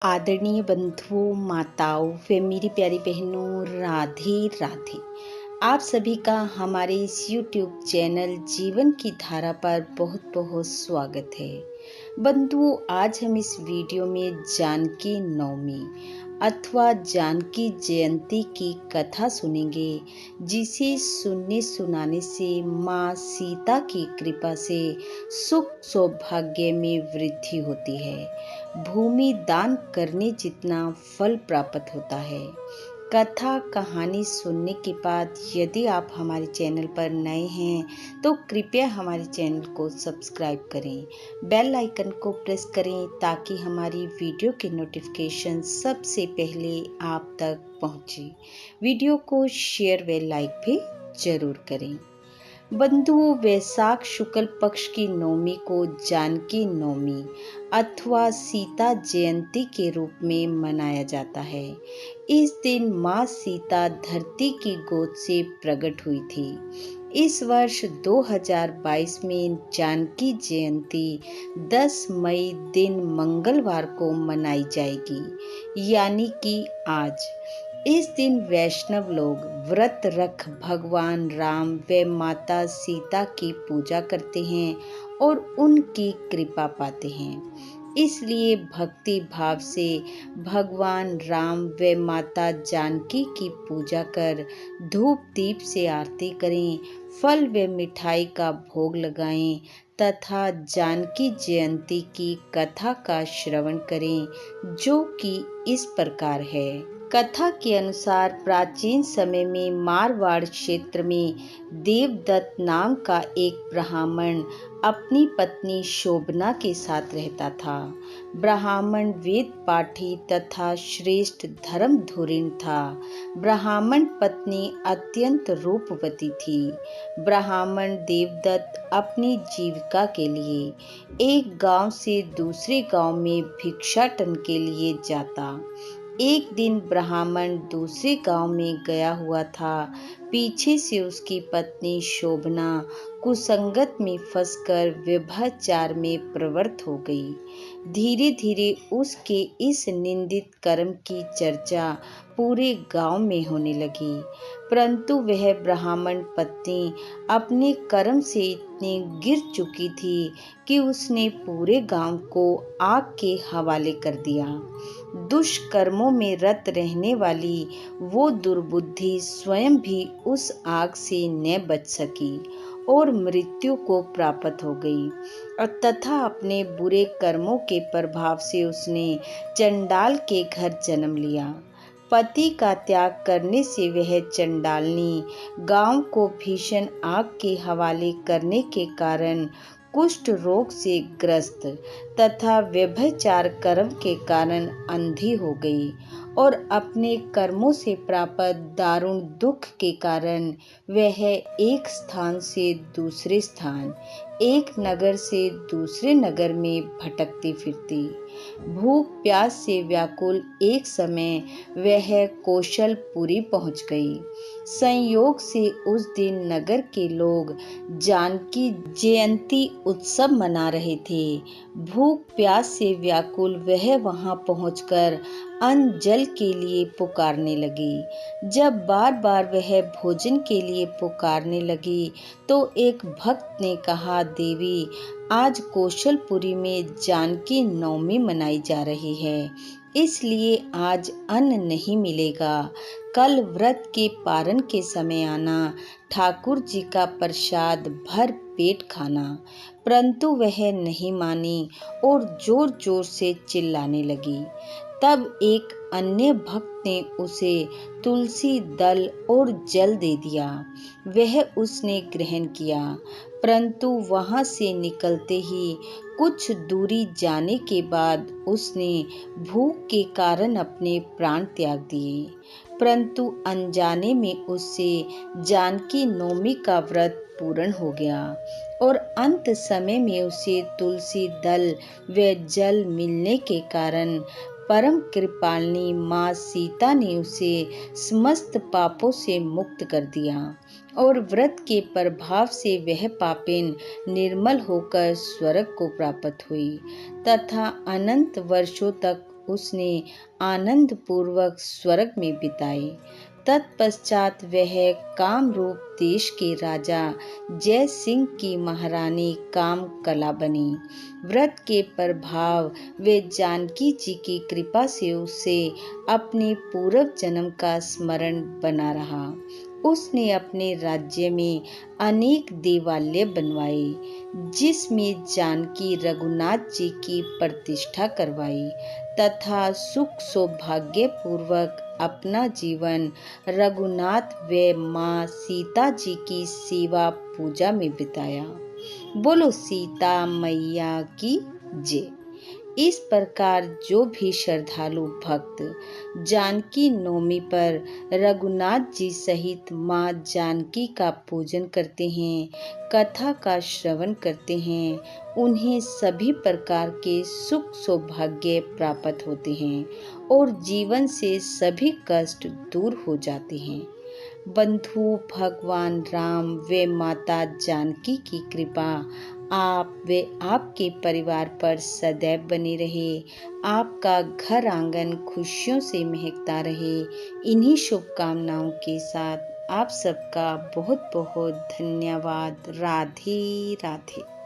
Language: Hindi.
आदरणीय बंधुओं, माताओं व मेरी प्यारी बहनों, राधे राधे। आप सभी का हमारे इस YouTube चैनल जीवन की धारा पर बहुत बहुत स्वागत है। बंधुओं, आज हम इस वीडियो में जानकी नवमी अथवा जानकी जयंती की कथा सुनेंगे, जिसे सुनने सुनाने से माँ सीता की कृपा से सुख सौभाग्य में वृद्धि होती है। भूमि दान करने जितना फल प्राप्त होता है। कथा कहानी सुनने के बाद यदि आप हमारे चैनल पर नए हैं तो कृपया हमारे चैनल को सब्सक्राइब करें, बेल आइकन को प्रेस करें ताकि हमारी वीडियो के नोटिफिकेशन सबसे पहले आप तक पहुंचे। वीडियो को शेयर व लाइक भी जरूर करें। बंधुओं, वैशाख शुक्ल पक्ष की नवमी को जानकी नवमी अथवा सीता जयंती के रूप में मनाया जाता है। इस दिन माँ सीता धरती की गोद से प्रकट हुई थी। इस वर्ष 2022 में जानकी जयंती 10 मई दिन मंगलवार को मनाई जाएगी, यानी कि आज। इस दिन वैष्णव लोग व्रत रख भगवान राम व माता सीता की पूजा करते हैं और उनकी कृपा पाते हैं। इसलिए भक्ति भाव से भगवान राम व माता जानकी की पूजा कर धूप दीप से आरती करें, फल व मिठाई का भोग लगाएं तथा जानकी जयंती की कथा का श्रवण करें, जो कि इस प्रकार है। कथा के अनुसार प्राचीन समय में मारवाड़ क्षेत्र में देवदत्त नाम का एक ब्राह्मण अपनी पत्नी शोभना के साथ रहता था। ब्राह्मण वेद पाठी तथा श्रेष्ठ धर्म धुरीण था। ब्राह्मण पत्नी अत्यंत रूपवती थी। ब्राह्मण देवदत्त अपनी जीविका के लिए एक गांव से दूसरे गांव में भिक्षाटन के लिए जाता। एक दिन ब्राह्मण दूसरे गांव में गया हुआ था। पीछे से उसकी पत्नी शोभना कुसंगत में फंसकर व्यभिचार में प्रवृत्त हो गई। धीरे धीरे उसके इस निंदित कर्म की चर्चा पूरे गांव में होने लगी। परंतु वह ब्राह्मण पत्नी अपने कर्म से इतनी गिर चुकी थी कि उसने पूरे गांव को आग के हवाले कर दिया। दुष्कर्मों में रत रहने वाली वो दुर्बुद्धि स्वयं भी उस आग से न बच सकी और मृत्यु को प्राप्त हो गई, और तथा अपने बुरे कर्मों के प्रभाव से उसने चंडाल के घर जन्म लिया। पति का त्याग करने से वह चंडालनी गांव को भीषण आग के हवाले करने के कारण कुष्ठ रोग से ग्रस्त तथा व्यभिचार कर्म के कारण अंधी हो गई और अपने कर्मों से प्राप्त दारुण दुख के कारण वह एक स्थान से दूसरे स्थान, एक नगर से दूसरे नगर में भटकती फिरती। भूख प्यास से व्याकुल एक समय वह कौशलपुरी पहुंच गई। संयोग से उस दिन नगर के लोग जानकी जयंती उत्सव मना रहे थे। भूख प्यास से व्याकुल वह वहां पहुंचकर अन्न जल के लिए पुकारने लगी। जब बार बार वह भोजन के लिए पुकारने लगी तो एक भक्त ने कहा, देवी, आज कौशलपुरी में जानकी नवमी मनाई जा रही है, इसलिए आज अन्न नहीं मिलेगा। कल व्रत के पारण के समय आना, ठाकुर जी का प्रसाद भर पेट खाना। परंतु वह नहीं मानी और जोर जोर से चिल्लाने लगी। तब एक अन्य भक्त ने उसे तुलसी दल और जल दे दिया। वह उसने ग्रहण किया, परंतु वहां से निकलते ही कुछ दूरी जाने के बाद उसने भूख के कारण अपने प्राण त्याग दिए। परंतु अनजाने में उससे जानकी नवमी का व्रत पूर्ण हो गया और अंत समय में उसे तुलसी दल व जल मिलने के कारण परम कृपालिनी माँ सीता ने उसे समस्त पापों से मुक्त कर दिया और व्रत के प्रभाव से वह पापिन निर्मल होकर स्वर्ग को प्राप्त हुई तथा अनंत वर्षों तक उसने आनंद पूर्वक स्वर्ग में बिताए। तत्पश्चात वह कामरूप देश के राजा जय सिंह की महारानी कामकला बनी। व्रत के प्रभाव व जानकी जी की कृपा से उसे अपने पूर्व जन्म का स्मरण बना रहा। उसने अपने राज्य में अनेक देवालय बनवाए, जिसमें जानकी रघुनाथ जी की प्रतिष्ठा करवाई तथा सुख सौभाग्य पूर्वक अपना जीवन रघुनाथ व माँ सीता जी की सेवा पूजा में बिताया। बोलो सीता मैया की जय। इस प्रकार जो भी श्रद्धालु भक्त जानकी नवमी पर रघुनाथ जी सहित माँ जानकी का पूजन करते हैं, कथा का श्रवण करते हैं, उन्हें सभी प्रकार के सुख सौभाग्य प्राप्त होते हैं और जीवन से सभी कष्ट दूर हो जाते हैं। बंधु भगवान राम व माता जानकी की कृपा आप व आपके परिवार पर सदैव बनी रहे। आपका घर आंगन खुशियों से महकता रहे। इन्हीं शुभकामनाओं के साथ आप सबका बहुत बहुत धन्यवाद। राधे राधे।